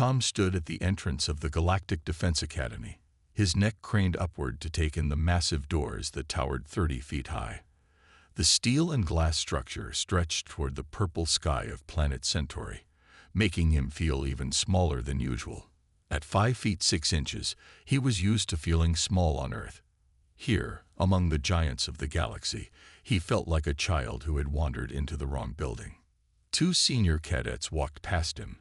Tom stood at the entrance of the Galactic Defense Academy, his neck craned upward to take in the massive doors that towered 30 feet high. The steel and glass structure stretched toward the purple sky of planet Centauri, making him feel even smaller than usual. At 5 feet 6 inches, he was used to feeling small on Earth. Here, among the giants of the galaxy, he felt like a child who had wandered into the wrong building. 2 senior cadets walked past him,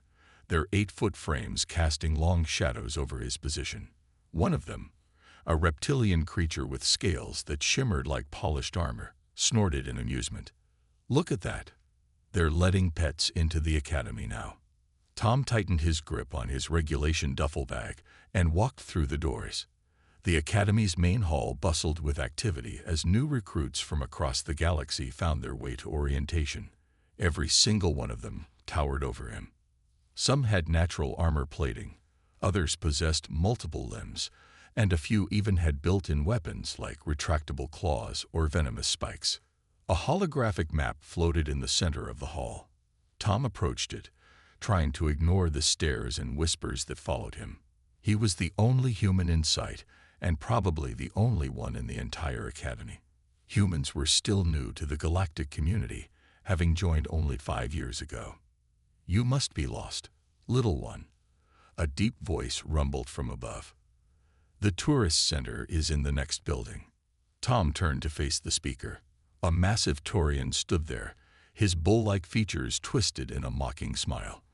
their 8-foot frames casting long shadows over his position. One of them, a reptilian creature with scales that shimmered like polished armor, snorted in amusement. "Look at that. They're letting pets into the academy now." Tom tightened his grip on his regulation duffel bag and walked through the doors. The academy's main hall bustled with activity as new recruits from across the galaxy found their way to orientation. Every single one of them towered over him. Some had natural armor plating, others possessed multiple limbs, and a few even had built-in weapons like retractable claws or venomous spikes. A holographic map floated in the center of the hall. Tom approached it, trying to ignore the stares and whispers that followed him. He was the only human in sight, and probably the only one in the entire academy. Humans were still new to the galactic community, having joined only 5 years ago. "You must be lost, little one," a deep voice rumbled from above. "The tourist center is in the next building." Tom turned to face the speaker. A massive Taurian stood there, his bull-like features twisted in a mocking smile.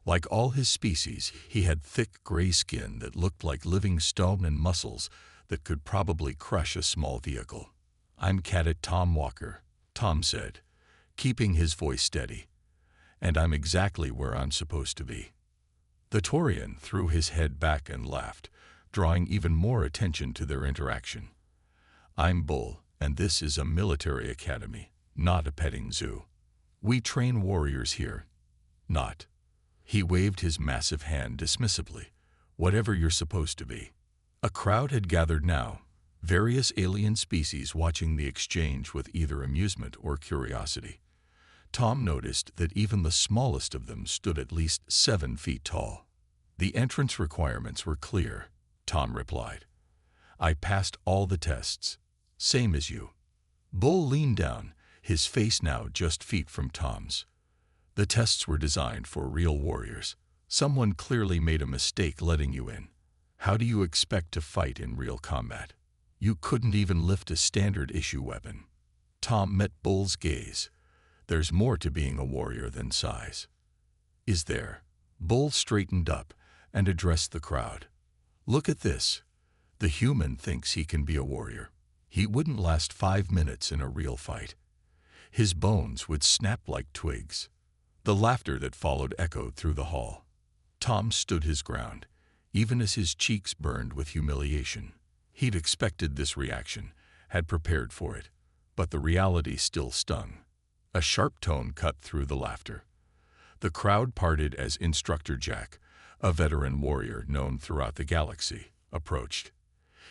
Like all his species, he had thick gray skin that looked like living stone and muscles that could probably crush a small vehicle. "I'm Cadet Tom Walker," Tom said, keeping his voice steady. "And I'm exactly where I'm supposed to be." The Taurian threw his head back and laughed, drawing even more attention to their interaction. "I'm Bull, and this is a military academy, not a petting zoo. We train warriors here, not." He waved his massive hand dismissively. "Whatever you're supposed to be." A crowd had gathered now, various alien species watching the exchange with either amusement or curiosity. Tom noticed that even the smallest of them stood at least 7 feet tall. "The entrance requirements were clear," Tom replied. "I passed all the tests. Same as you." Bull leaned down, his face now just feet from Tom's. "The tests were designed for real warriors. Someone clearly made a mistake letting you in. How do you expect to fight in real combat? You couldn't even lift a standard-issue weapon." Tom met Bull's gaze. "There's more to being a warrior than size." "Is there?" Bull straightened up and addressed the crowd. "Look at this. The human thinks he can be a warrior. He wouldn't last 5 minutes in a real fight. His bones would snap like twigs." The laughter that followed echoed through the hall. Tom stood his ground, even as his cheeks burned with humiliation. He'd expected this reaction, had prepared for it, but the reality still stung. A sharp tone cut through the laughter. The crowd parted as Instructor Jack, a veteran warrior known throughout the galaxy, approached.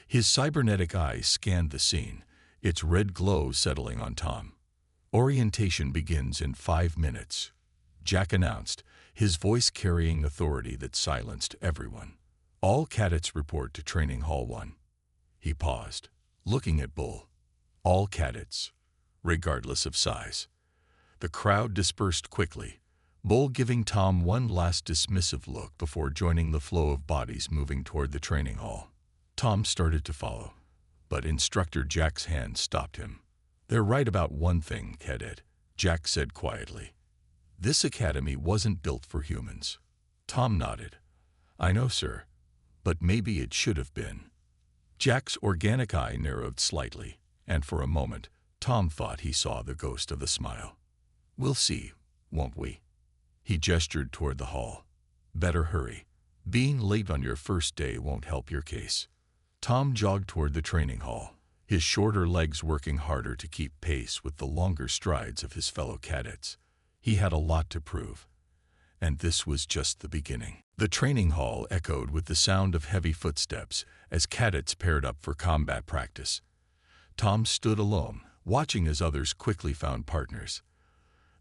His cybernetic eyes scanned the scene, its red glow settling on Tom. "Orientation begins in 5 minutes," Jack announced, his voice carrying authority that silenced everyone. "All cadets report to Training Hall 1. He paused, looking at Bull. "All cadets, regardless of size." The crowd dispersed quickly, Bull giving Tom one last dismissive look before joining the flow of bodies moving toward the training hall. Tom started to follow, but Instructor Jack's hand stopped him. "They're right about one thing, Cadet," Jack said quietly. "This academy wasn't built for humans." Tom nodded. "I know, sir, but maybe it should have been." Jack's organic eye narrowed slightly, and for a moment, Tom thought he saw the ghost of a smile. "We'll see, won't we?" He gestured toward the hall. "Better hurry. Being late on your first day won't help your case." Tom jogged toward the training hall, his shorter legs working harder to keep pace with the longer strides of his fellow cadets. He had a lot to prove, and this was just the beginning. The training hall echoed with the sound of heavy footsteps as cadets paired up for combat practice. Tom stood alone, watching as others quickly found partners.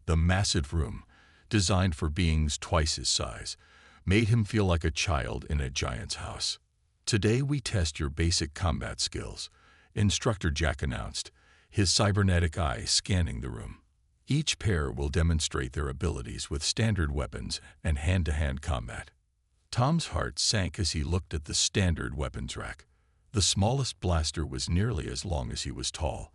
The massive room, designed for beings twice his size, made him feel like a child in a giant's house. "Today we test your basic combat skills," Instructor Jack announced, his cybernetic eye scanning the room. "Each pair will demonstrate their abilities with standard weapons and hand-to-hand combat." Tom's heart sank as he looked at the standard weapons rack. The smallest blaster was nearly as long as he was tall,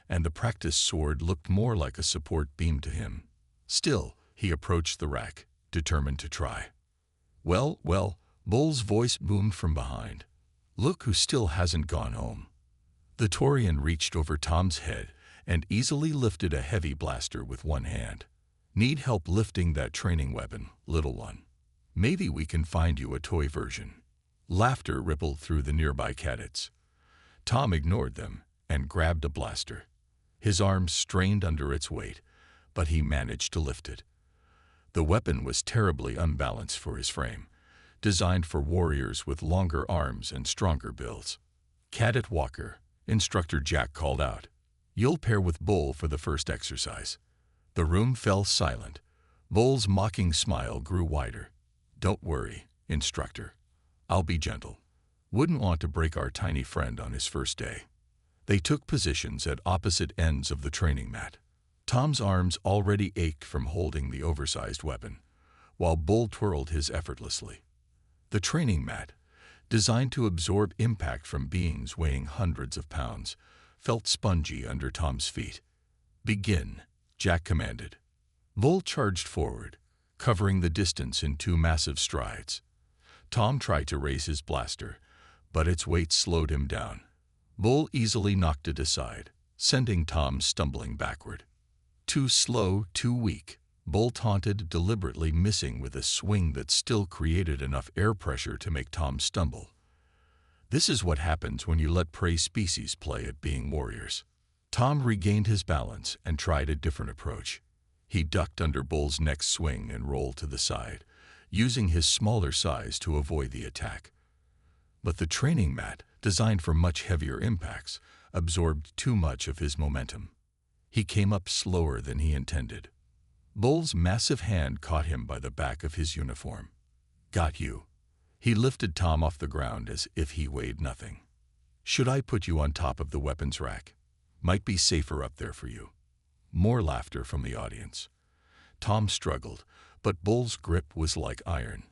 and the practice sword looked more like a support beam to him. Still, he approached the rack, determined to try. "Well, well," Bull's voice boomed from behind. "Look who still hasn't gone home." The Taurian reached over Tom's head and easily lifted a heavy blaster with one hand. "Need help lifting that training weapon, little one? Maybe we can find you a toy version." Laughter rippled through the nearby cadets. Tom ignored them and grabbed a blaster. His arms strained under its weight, but he managed to lift it. The weapon was terribly unbalanced for his frame, designed for warriors with longer arms and stronger builds. "Cadet Walker," Instructor Jack called out, "you'll pair with Bull for the first exercise." The room fell silent. Bull's mocking smile grew wider. "Don't worry, Instructor. I'll be gentle. Wouldn't want to break our tiny friend on his first day." They took positions at opposite ends of the training mat. Tom's arms already ached from holding the oversized weapon, while Bull twirled his effortlessly. The training mat, designed to absorb impact from beings weighing hundreds of pounds, felt spongy under Tom's feet. "Begin," Jack commanded. Bull charged forward, covering the distance in 2 massive strides. Tom tried to raise his blaster, but its weight slowed him down. Bull easily knocked it aside, sending Tom stumbling backward. "Too slow, too weak," Bull taunted, deliberately missing with a swing that still created enough air pressure to make Tom stumble. This is what happens when you let prey species play at being warriors. Tom regained his balance and tried a different approach. He ducked under Bull's next swing and rolled to the side, using his smaller size to avoid the attack. But the training mat, designed for much heavier impacts, absorbed too much of his momentum. He came up slower than he intended. Bull's massive hand caught him by the back of his uniform. "Got you." He lifted Tom off the ground as if he weighed nothing. "Should I put you on top of the weapons rack? Might be safer up there for you." More laughter from the audience. Tom struggled, but Bull's grip was like iron.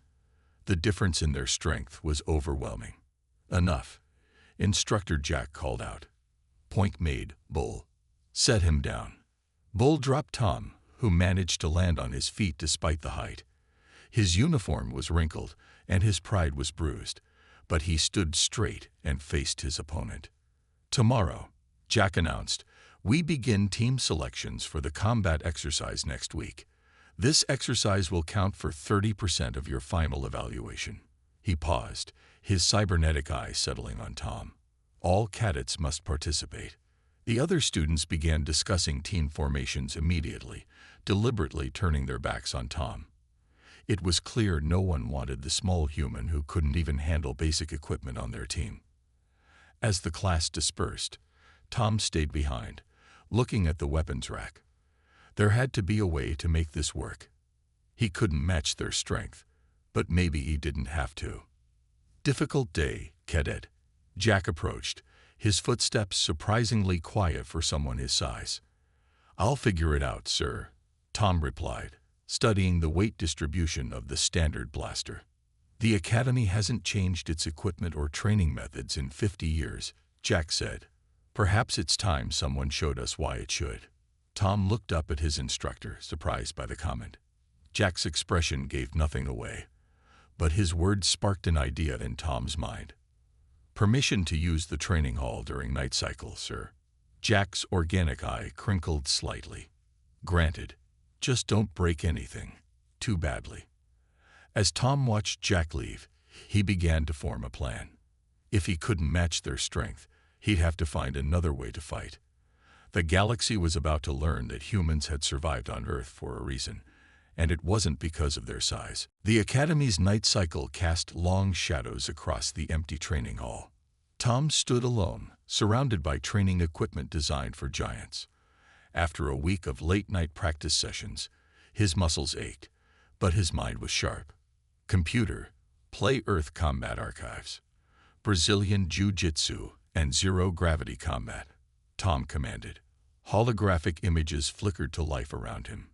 The difference in their strength was overwhelming. "Enough," Instructor Jack called out. "Point made, Bull. Set him down." Bull dropped Tom, who managed to land on his feet despite the height. His uniform was wrinkled, and his pride was bruised, but he stood straight and faced his opponent. "Tomorrow," Jack announced, "we begin team selections for the combat exercise next week. This exercise will count for 30% of your final evaluation." He paused, his cybernetic eye settling on Tom. "All cadets must participate." The other students began discussing team formations immediately, deliberately turning their backs on Tom. It was clear no one wanted the small human who couldn't even handle basic equipment on their team. As the class dispersed, Tom stayed behind, looking at the weapons rack. There had to be a way to make this work. He couldn't match their strength, but maybe he didn't have to. "Difficult day, cadet." Jack approached, his footsteps surprisingly quiet for someone his size. "I'll figure it out, sir," Tom replied, studying the weight distribution of the standard blaster. "The Academy hasn't changed its equipment or training methods in 50 years, Jack said. Perhaps it's time someone showed us why it should." Tom looked up at his instructor, surprised by the comment. Jack's expression gave nothing away, but his words sparked an idea in Tom's mind. "Permission to use the training hall during night cycle, sir." Jack's organic eye crinkled slightly. "Granted. Just don't break anything too badly." As Tom watched Jack leave, he began to form a plan. If he couldn't match their strength, he'd have to find another way to fight. The galaxy was about to learn that humans had survived on Earth for a reason, and it wasn't because of their size. The Academy's night cycle cast long shadows across the empty training hall. Tom stood alone, surrounded by training equipment designed for giants. After a week of late-night practice sessions, his muscles ached, but his mind was sharp. Computer, play Earth Combat Archives, Brazilian Jiu-Jitsu, and Zero-Gravity Combat, Tom commanded. Holographic images flickered to life around him,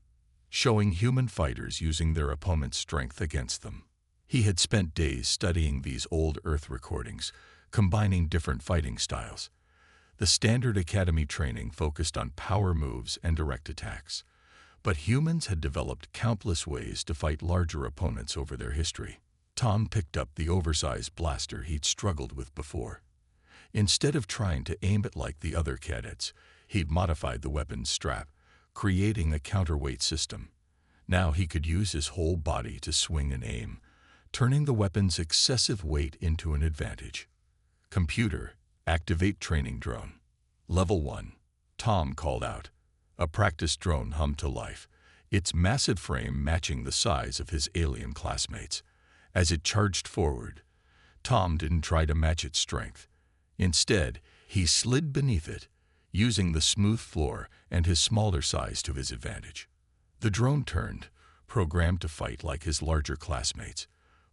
showing human fighters using their opponent's strength against them. He had spent days studying these old Earth recordings, combining different fighting styles. The standard academy training focused on power moves and direct attacks, but humans had developed countless ways to fight larger opponents over their history. Tom picked up the oversized blaster he'd struggled with before. Instead of trying to aim it like the other cadets, he'd modified the weapon's strap, creating a counterweight system. Now he could use his whole body to swing and aim, turning the weapon's excessive weight into an advantage. Computer, activate training drone. Level 1. Tom called out. A practice drone hummed to life, its massive frame matching the size of his alien classmates. As it charged forward, Tom didn't try to match its strength. Instead, he slid beneath it, using the smooth floor and his smaller size to his advantage. The drone turned, programmed to fight like his larger classmates.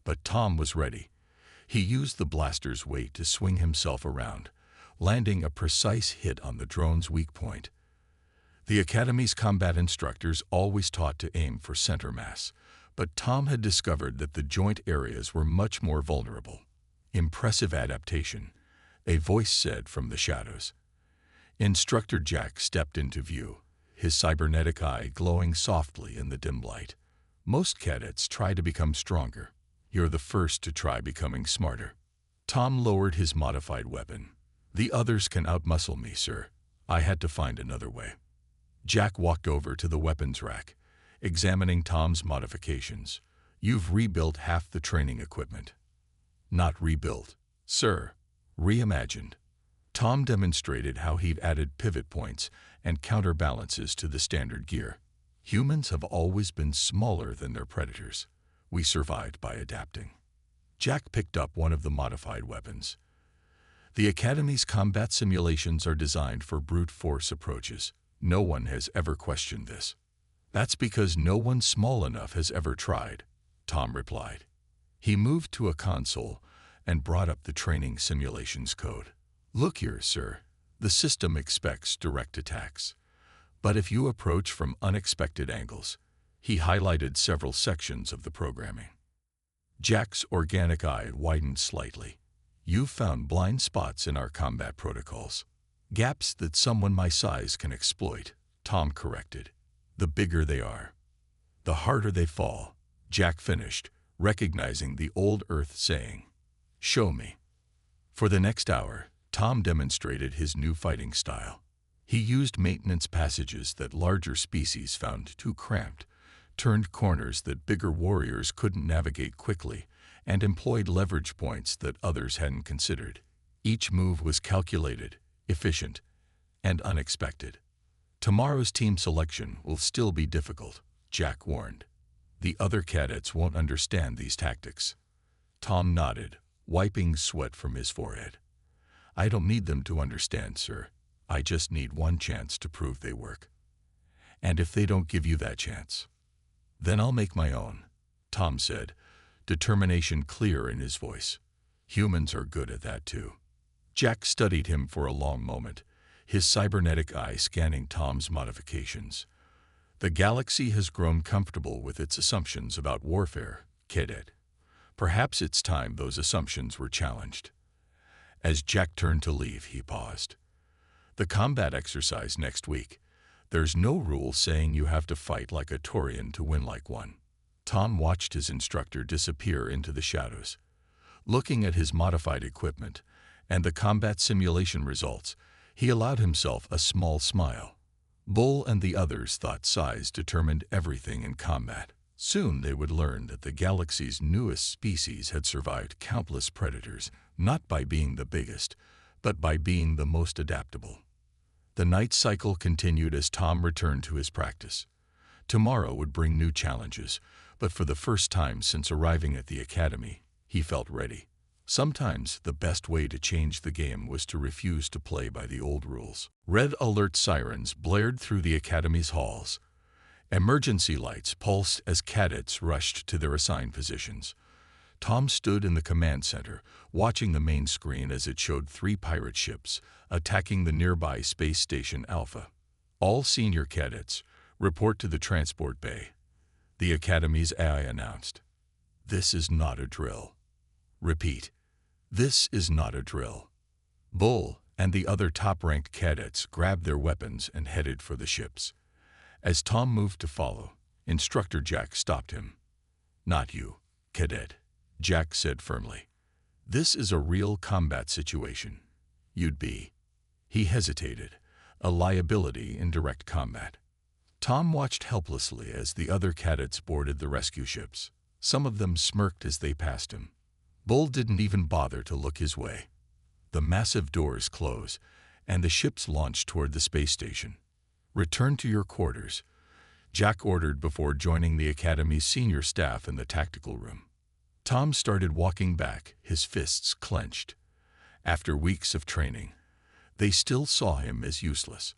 But Tom was ready. He used the blaster's weight to swing himself around, landing a precise hit on the drone's weak point. The Academy's combat instructors always taught to aim for center mass, but Tom had discovered that the joint areas were much more vulnerable. Impressive adaptation, a voice said from the shadows. Instructor Jack stepped into view, his cybernetic eye glowing softly in the dim light. Most cadets try to become stronger. You're the first to try becoming smarter. Tom lowered his modified weapon. The others can outmuscle me, sir. I had to find another way. Jack walked over to the weapons rack, examining Tom's modifications. You've rebuilt half the training equipment. Not rebuilt, sir. Reimagined. Tom demonstrated how he'd added pivot points and counterbalances to the standard gear. Humans have always been smaller than their predators. We survived by adapting. Jack picked up one of the modified weapons. The Academy's combat simulations are designed for brute force approaches. No one has ever questioned this. That's because no one small enough has ever tried, Tom replied. He moved to a console and brought up the training simulations code. Look here, sir. The system expects direct attacks. But if you approach from unexpected angles, he highlighted several sections of the programming. Jack's organic eye widened slightly. You've found blind spots in our combat protocols. Gaps that someone my size can exploit, Tom corrected. The bigger they are, the harder they fall, Jack finished, recognizing the old Earth saying, "Show me." For the next hour, Tom demonstrated his new fighting style. He used maintenance passages that larger species found too cramped, turned corners that bigger warriors couldn't navigate quickly, and employed leverage points that others hadn't considered. Each move was calculated, efficient, and unexpected. Tomorrow's team selection will still be difficult, Jack warned. The other cadets won't understand these tactics. Tom nodded, wiping sweat from his forehead. I don't need them to understand, sir. I just need one chance to prove they work. And if they don't give you that chance, then I'll make my own, Tom said, determination clear in his voice. Humans are good at that too. Jack studied him for a long moment, his cybernetic eye scanning Tom's modifications. The galaxy has grown comfortable with its assumptions about warfare, cadet. Perhaps it's time those assumptions were challenged. As Jack turned to leave, he paused. The combat exercise next week. There's no rule saying you have to fight like a Taurian to win like one. Tom watched his instructor disappear into the shadows. Looking at his modified equipment and the combat simulation results, he allowed himself a small smile. Bull and the others thought size determined everything in combat. Soon they would learn that the galaxy's newest species had survived countless predators, not by being the biggest, but by being the most adaptable. The night cycle continued as Tom returned to his practice. Tomorrow would bring new challenges, but for the first time since arriving at the academy, he felt ready. Sometimes the best way to change the game was to refuse to play by the old rules. Red alert sirens blared through the academy's halls. Emergency lights pulsed as cadets rushed to their assigned positions. Tom stood in the command center, watching the main screen as it showed 3 pirate ships attacking the nearby space station Alpha. All senior cadets, report to the transport bay, the Academy's AI announced. This is not a drill. Repeat, this is not a drill. Bull and the other top-ranked cadets grabbed their weapons and headed for the ships. As Tom moved to follow, Instructor Jack stopped him. Not you, cadet, Jack said firmly. This is a real combat situation. You'd be, he hesitated, a liability in direct combat. Tom watched helplessly as the other cadets boarded the rescue ships. Some of them smirked as they passed him. Bull didn't even bother to look his way. The massive doors closed, and the ships launched toward the space station. Return to your quarters, Jack ordered before joining the Academy's senior staff in the tactical room. Tom started walking back, his fists clenched. After weeks of training, they still saw him as useless.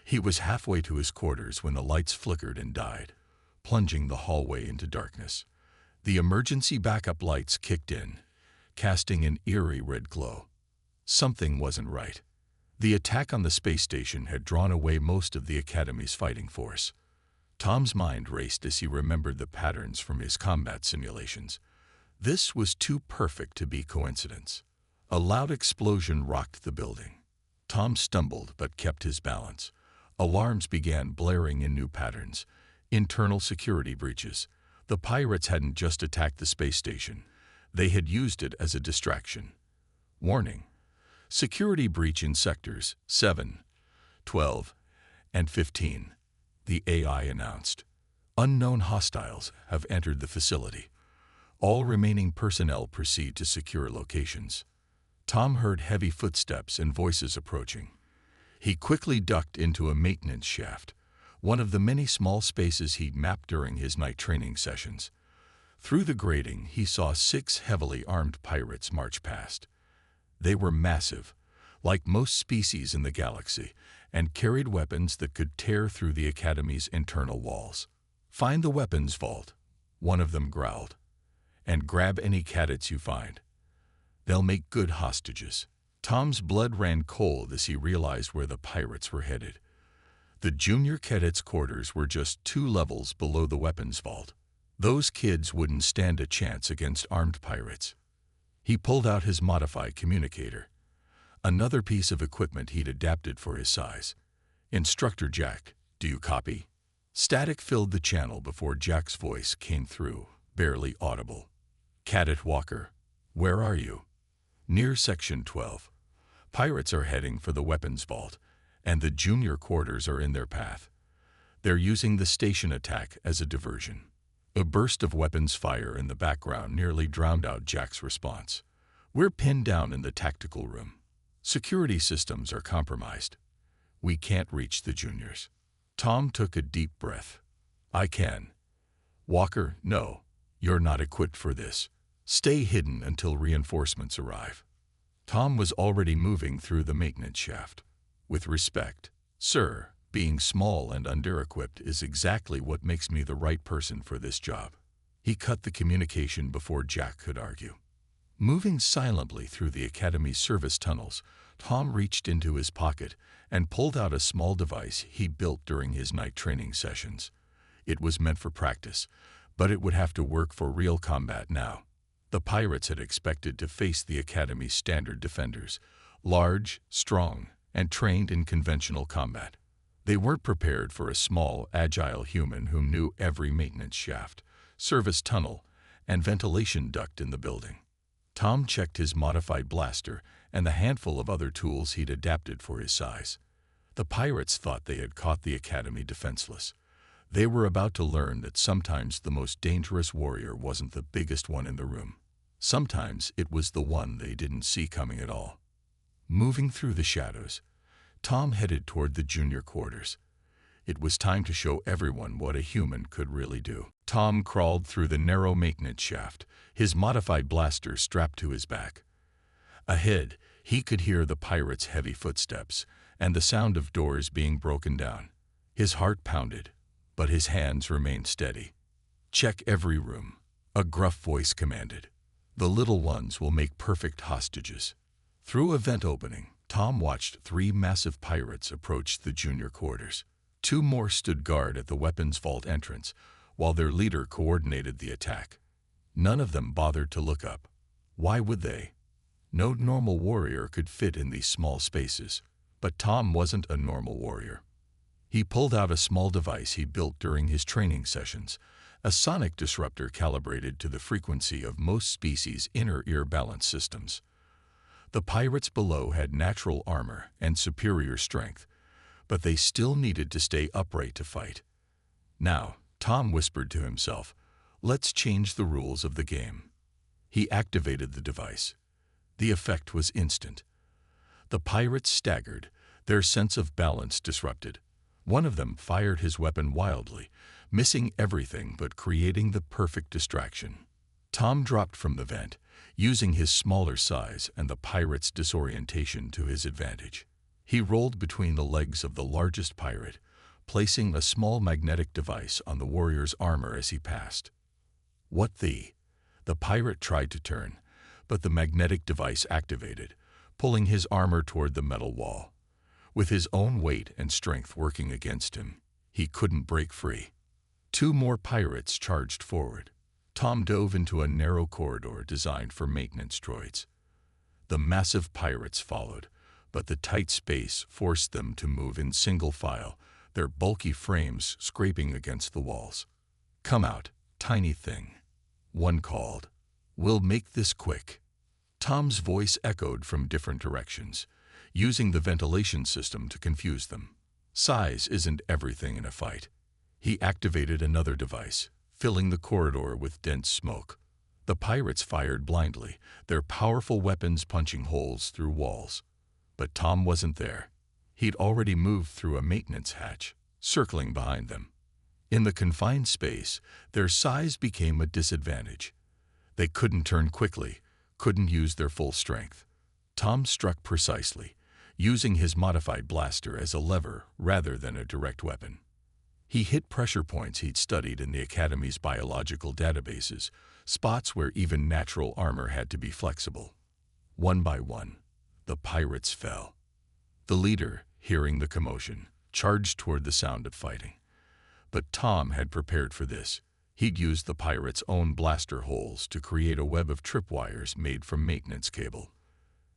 He was halfway to his quarters when the lights flickered and died, plunging the hallway into darkness. The emergency backup lights kicked in, casting an eerie red glow. Something wasn't right. The attack on the space station had drawn away most of the Academy's fighting force. Tom's mind raced as he remembered the patterns from his combat simulations. This was too perfect to be coincidence. A loud explosion rocked the building. Tom stumbled but kept his balance. Alarms began blaring in new patterns. Internal security breaches. The pirates hadn't just attacked the space station. They had used it as a distraction. Warning. Security breach in sectors 7, 12, and 15. The AI announced. Unknown hostiles have entered the facility. All remaining personnel proceed to secure locations. Tom heard heavy footsteps and voices approaching. He quickly ducked into a maintenance shaft, one of the many small spaces he'd mapped during his night training sessions. Through the grating, he saw 6 heavily armed pirates march past. They were massive, like most species in the galaxy, and carried weapons that could tear through the Academy's internal walls. Find the weapons vault, one of them growled, and grab any cadets you find. They'll make good hostages. Tom's blood ran cold as he realized where the pirates were headed. The junior cadets' quarters were just 2 levels below the weapons vault. Those kids wouldn't stand a chance against armed pirates. He pulled out his modified communicator, another piece of equipment he'd adapted for his size. Instructor Jack, do you copy? Static filled the channel before Jack's voice came through, barely audible. Cadet Walker, where are you? Near Section 12. Pirates are heading for the weapons vault, and the junior quarters are in their path. They're using the station attack as a diversion. A burst of weapons fire in the background nearly drowned out Jack's response. We're pinned down in the tactical room. Security systems are compromised. We can't reach the juniors. Tom took a deep breath. I can. Walker, no, you're not equipped for this. Stay hidden until reinforcements arrive. Tom was already moving through the maintenance shaft. With respect, sir, being small and under-equipped is exactly what makes me the right person for this job. He cut the communication before Jack could argue. Moving silently through the Academy's service tunnels, Tom reached into his pocket and pulled out a small device he built during his night training sessions. It was meant for practice, but it would have to work for real combat now. The pirates had expected to face the Academy's standard defenders, large, strong, and trained in conventional combat. They weren't prepared for a small, agile human who knew every maintenance shaft, service tunnel, and ventilation duct in the building. Tom checked his modified blaster and the handful of other tools he'd adapted for his size. The pirates thought they had caught the Academy defenseless. They were about to learn that sometimes the most dangerous warrior wasn't the biggest one in the room. Sometimes it was the one they didn't see coming at all. Moving through the shadows, Tom headed toward the junior quarters. It was time to show everyone what a human could really do. Tom crawled through the narrow maintenance shaft, his modified blaster strapped to his back. Ahead, he could hear the pirates' heavy footsteps and the sound of doors being broken down. His heart pounded, but his hands remained steady. Check every room, a gruff voice commanded. The little ones will make perfect hostages. Through a vent opening, Tom watched 3 massive pirates approach the junior quarters. 2 more stood guard at the weapons vault entrance, while their leader coordinated the attack. None of them bothered to look up. Why would they? No normal warrior could fit in these small spaces. But Tom wasn't a normal warrior. He pulled out a small device he built during his training sessions, a sonic disruptor calibrated to the frequency of most species' inner ear balance systems. The pirates below had natural armor and superior strength, but they still needed to stay upright to fight. Now, Tom whispered to himself, "Let's change the rules of the game." He activated the device. The effect was instant. The pirates staggered, their sense of balance disrupted. One of them fired his weapon wildly, missing everything but creating the perfect distraction. Tom dropped from the vent, using his smaller size and the pirate's disorientation to his advantage. He rolled between the legs of the largest pirate, placing a small magnetic device on the warrior's armor as he passed. What the? The pirate tried to turn, but the magnetic device activated, pulling his armor toward the metal wall. With his own weight and strength working against him, he couldn't break free. 2 more pirates charged forward. Tom dove into a narrow corridor designed for maintenance droids. The massive pirates followed, but the tight space forced them to move in single file, their bulky frames scraping against the walls. "Come out, tiny thing," one called. "We'll make this quick." Tom's voice echoed from different directions, using the ventilation system to confuse them. Size isn't everything in a fight. He activated another device, filling the corridor with dense smoke. The pirates fired blindly, their powerful weapons punching holes through walls. But Tom wasn't there. He'd already moved through a maintenance hatch, circling behind them. In the confined space, their size became a disadvantage. They couldn't turn quickly, couldn't use their full strength. Tom struck precisely, using his modified blaster as a lever rather than a direct weapon. He hit pressure points he'd studied in the Academy's biological databases, spots where even natural armor had to be flexible. One by one, the pirates fell. The leader, hearing the commotion, charged toward the sound of fighting. But Tom had prepared for this. He'd used the pirates' own blaster holes to create a web of tripwires made from maintenance cable.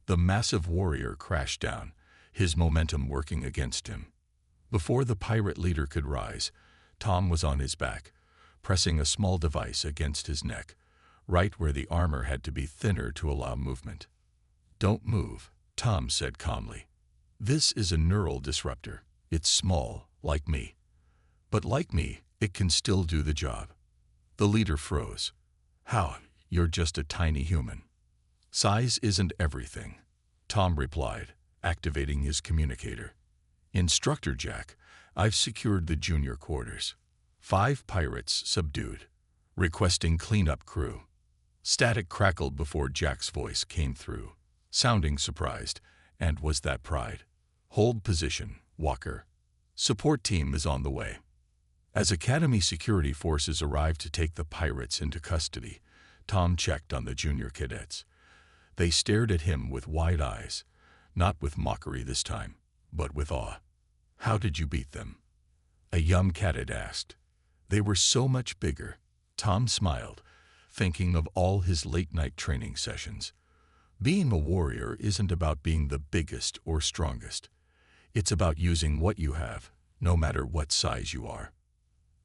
The massive warrior crashed down, his momentum working against him. Before the pirate leader could rise, Tom was on his back, pressing a small device against his neck, right where the armor had to be thinner to allow movement. "Don't move," Tom said calmly. "This is a neural disruptor. It's small, like me. But like me, it can still do the job." The leader froze. "How? You're just a tiny human." "Size isn't everything," Tom replied, activating his communicator. "Instructor Jack, I've secured the junior quarters. 5 pirates subdued. Requesting cleanup crew." Static crackled before Jack's voice came through, sounding surprised, and was that pride. "Hold position, Walker. Support team is on the way." As Academy security forces arrived to take the pirates into custody, Tom checked on the junior cadets. They stared at him with wide eyes, not with mockery this time, but with awe. "How did you beat them?" a young cadet asked. "They were so much bigger." Tom smiled, thinking of all his late-night training sessions. Being a warrior isn't about being the biggest or strongest. It's about using what you have, no matter what size you are.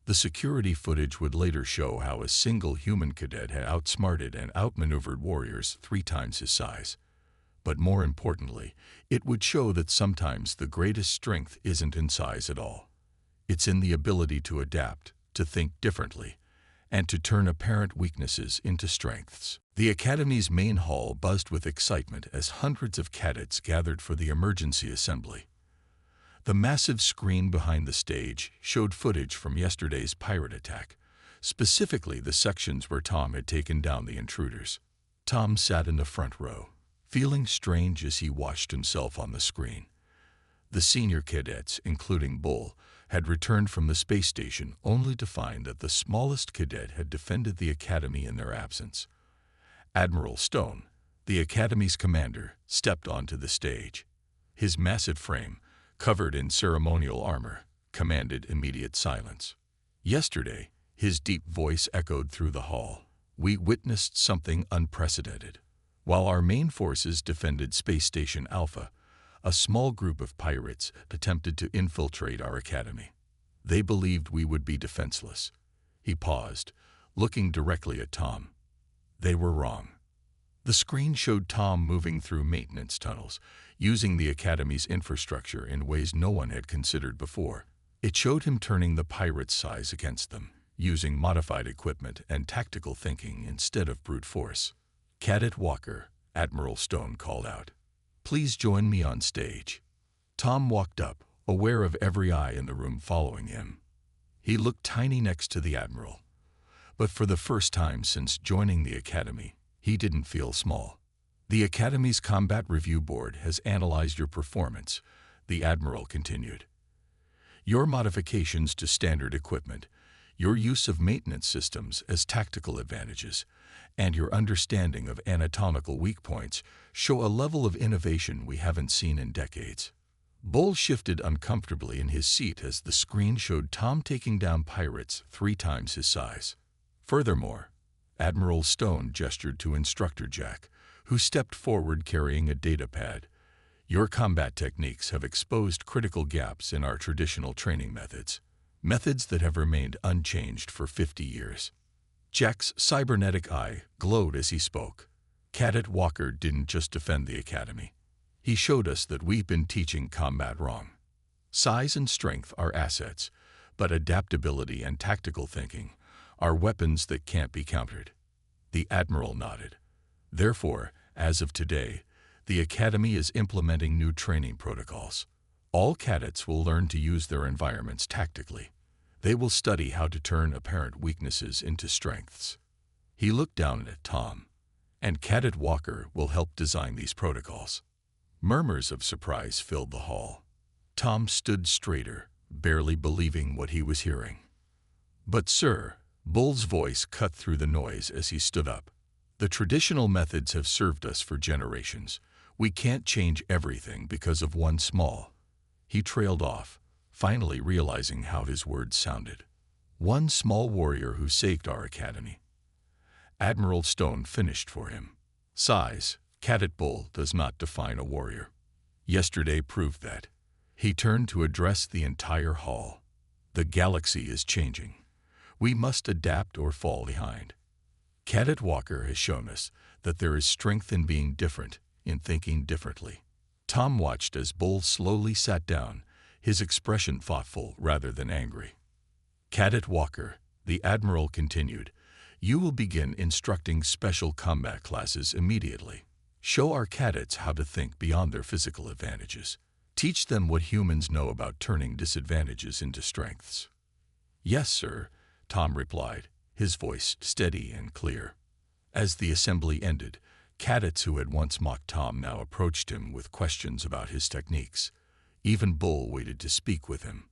The security footage would later show how a single human cadet had outsmarted and outmaneuvered warriors 3 times his size. But more importantly, it would show that sometimes the greatest strength isn't in size at all. It's in the ability to adapt, to think differently, and to turn apparent weaknesses into strengths. The Academy's main hall buzzed with excitement as hundreds of cadets gathered for the emergency assembly. The massive screen behind the stage showed footage from yesterday's pirate attack, specifically the sections where Tom had taken down the intruders. Tom sat in the front row, feeling strange as he watched himself on the screen. The senior cadets, including Bull, had returned from the space station only to find that the smallest cadet had defended the Academy in their absence. Admiral Stone, the Academy's commander, stepped onto the stage. His massive frame, covered in ceremonial armor, commanded immediate silence. Yesterday, his deep voice echoed through the hall. We witnessed something unprecedented. While our main forces defended Space Station Alpha, a small group of pirates attempted to infiltrate our academy. They believed we would be defenseless. He paused, looking directly at Tom. They were wrong. The screen showed Tom moving through maintenance tunnels, using the Academy's infrastructure in ways no one had considered before. It showed him turning the pirates' size against them, using modified equipment and tactical thinking instead of brute force. Cadet Walker, Admiral Stone called out. Please join me on stage. Tom walked up, aware of every eye in the room following him. He looked tiny next to the Admiral. But for the first time since joining the Academy, he didn't feel small. The Academy's Combat Review Board has analyzed your performance, the Admiral continued. Your modifications to standard equipment, your use of maintenance systems as tactical advantages, and your understanding of anatomical weak points show a level of innovation we haven't seen in decades. Bull shifted uncomfortably in his seat as the screen showed Tom taking down pirates 3 times his size. Furthermore, Admiral Stone gestured to Instructor Jack, who stepped forward carrying a data pad. Your combat techniques have exposed critical gaps in our traditional training methods that have remained unchanged for 50 years. Jack's cybernetic eye glowed as he spoke. Cadet Walker didn't just defend the Academy. He showed us that we've been teaching combat wrong. Size and strength are assets, but adaptability and tactical thinking are weapons that can't be countered. The Admiral nodded. Therefore, as of today, the Academy is implementing new training protocols. All cadets will learn to use their environments tactically. They will study how to turn apparent weaknesses into strengths. He looked down at Tom. And Cadet Walker will help design these protocols. Murmurs of surprise filled the hall. Tom stood straighter, barely believing what he was hearing. But sir, Bull's voice cut through the noise as he stood up. The traditional methods have served us for generations. We can't change everything because of one small. He trailed off, finally realizing how his words sounded. One small warrior who saved our academy. Admiral Stone finished for him. Size, Cadet Bull does not define a warrior. Yesterday proved that. He turned to address the entire hall. The galaxy is changing. We must adapt or fall behind. Cadet Walker has shown us that there is strength in being different, in thinking differently. Tom watched as Bull slowly sat down, his expression thoughtful rather than angry. Cadet Walker, the Admiral continued, you will begin instructing special combat classes immediately. Show our cadets how to think beyond their physical advantages. Teach them what humans know about turning disadvantages into strengths. Yes, sir, Tom replied, his voice steady and clear. As the assembly ended, cadets who had once mocked Tom now approached him with questions about his techniques. Even Bull waited to speak with him.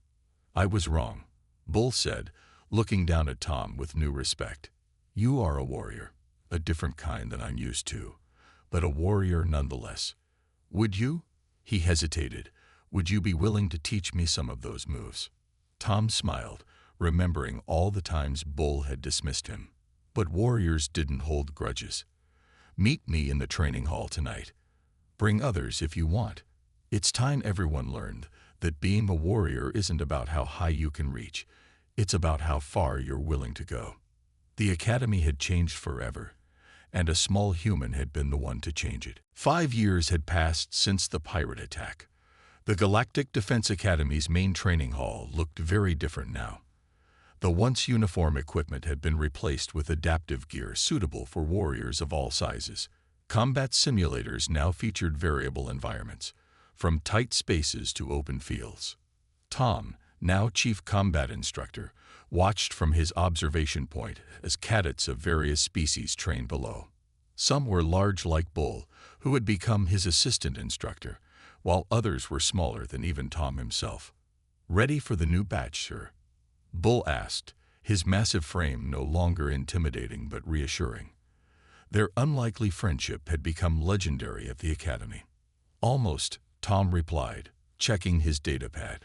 I was wrong, Bull said, looking down at Tom with new respect. You are a warrior, a different kind than I'm used to, but a warrior nonetheless. Would you? He hesitated. Would you be willing to teach me some of those moves? Tom smiled, remembering all the times Bull had dismissed him. But warriors didn't hold grudges. Meet me in the training hall tonight. Bring others if you want. It's time everyone learned that being a warrior isn't about how high you can reach. It's about how far you're willing to go. The Academy had changed forever, and a small human had been the one to change it. 5 years had passed since the pirate attack. The Galactic Defense Academy's main training hall looked very different now. The once uniform equipment had been replaced with adaptive gear suitable for warriors of all sizes. Combat simulators now featured variable environments, from tight spaces to open fields. Tom, now Chief Combat Instructor, watched from his observation point as cadets of various species trained below. Some were large like Bull, who had become his assistant instructor, while others were smaller than even Tom himself. Ready for the new batch, sir? Bull asked, his massive frame no longer intimidating but reassuring. Their unlikely friendship had become legendary at the academy. Almost, Tom replied, checking his datapad.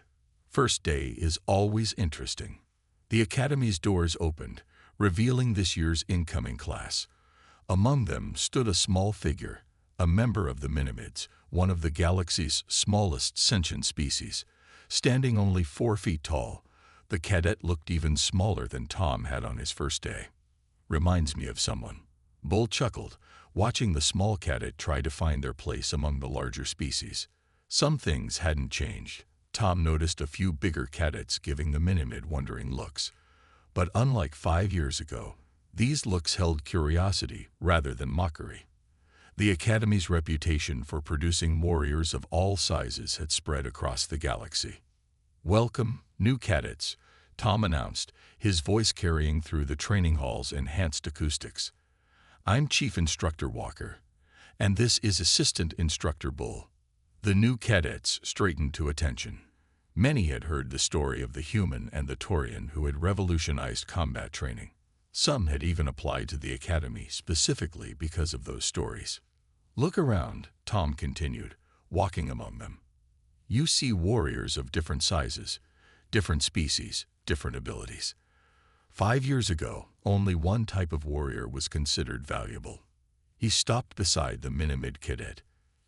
First day is always interesting. The academy's doors opened, revealing this year's incoming class. Among them stood a small figure, a member of the Minimids, one of the galaxy's smallest sentient species. Standing only 4 feet tall, the cadet looked even smaller than Tom had on his first day. Reminds me of someone. Bull chuckled, watching the small cadet try to find their place among the larger species. Some things hadn't changed. Tom noticed a few bigger cadets giving the Minimid wondering looks. But unlike 5 years ago, these looks held curiosity rather than mockery. The Academy's reputation for producing warriors of all sizes had spread across the galaxy. "Welcome, new cadets," Tom announced, his voice carrying through the training hall's enhanced acoustics. "I'm Chief Instructor Walker, and this is Assistant Instructor Bull." The new cadets straightened to attention. Many had heard the story of the human and the Taurian who had revolutionized combat training. Some had even applied to the Academy specifically because of those stories. "Look around," Tom continued, walking among them. "You see warriors of different sizes, different species, different abilities. 5 years ago, only one type of warrior was considered valuable." He stopped beside the Minimid cadet.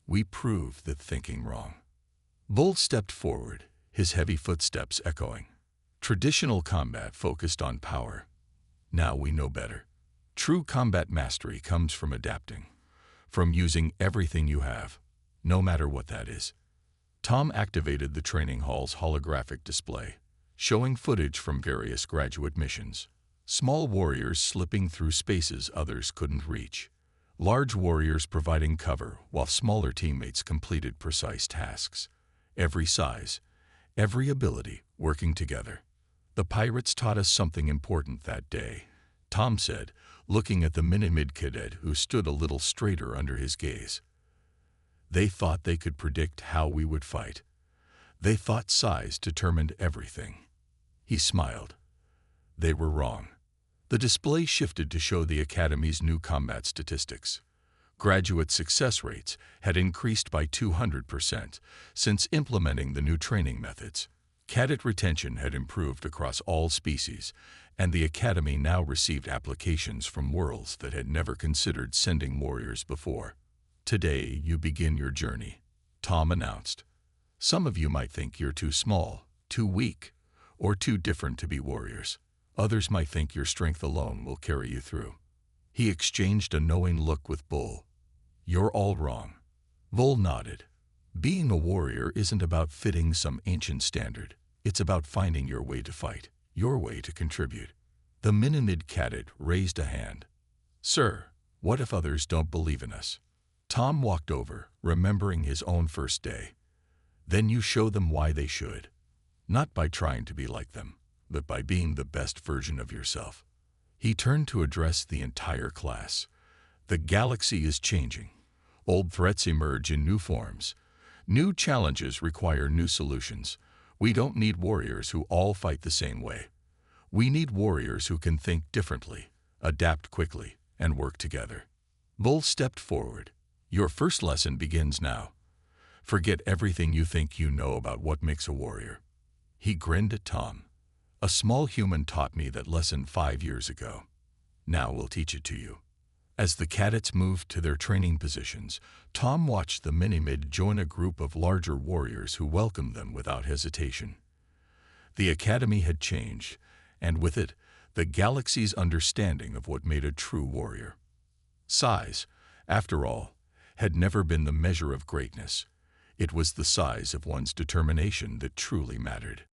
"We proved that thinking wrong." Bull stepped forward, his heavy footsteps echoing. "Traditional combat focused on power. Now we know better. True combat mastery comes from adapting, from using everything you have, no matter what that is." Tom activated the training hall's holographic display, showing footage from various graduate missions. Small warriors slipping through spaces others couldn't reach. Large warriors providing cover while smaller teammates completed precise tasks. Every size, every ability working together. "The pirates taught us something important that day," Tom said, looking at the Minimid cadet who stood a little straighter under his gaze. "They thought they could predict how we would fight. They thought size determined everything." He smiled. They were wrong. The display shifted to show the Academy's new combat statistics. Graduate success rates had increased by 200% since implementing the new training methods. Cadet retention had improved across all species, and the Academy now received applications from worlds that had never considered sending warriors before. "Today you begin your journey," Tom announced. "Some of you might think you're too small, too weak, or too different to be warriors. Others might think your strength alone will carry you through." He exchanged a knowing look with Bull. "You're all wrong." Bull nodded. "Being a warrior isn't about fitting some ancient standard. It's about finding your way to fight, your way to contribute." The Minimid cadet raised a hand. "Sir, what if others don't believe in us?" Tom walked over, remembering his own first day. "Then you show them why they should. Not by trying to be like them, but by being the best version of yourself." He turned to address the entire class. "The galaxy is changing. Old threats emerge in new forms. New challenges require new solutions. We don't need warriors who all fight the same way. We need warriors who can think differently, adapt quickly, and work together." Bull stepped forward. "Your first lesson begins now. Forget everything you think you know about what makes a warrior." He grinned at Tom. "A small human taught me that lesson 5 years ago. Now we'll teach it to you." As the cadets moved to their training positions, Tom watched the Minimid join a group of larger warriors who welcomed them without hesitation. The Academy had changed, and with it, the galaxy's understanding of what made a true warrior. Size, after all, had never been the measure of greatness. It was the size of one's determination that truly mattered.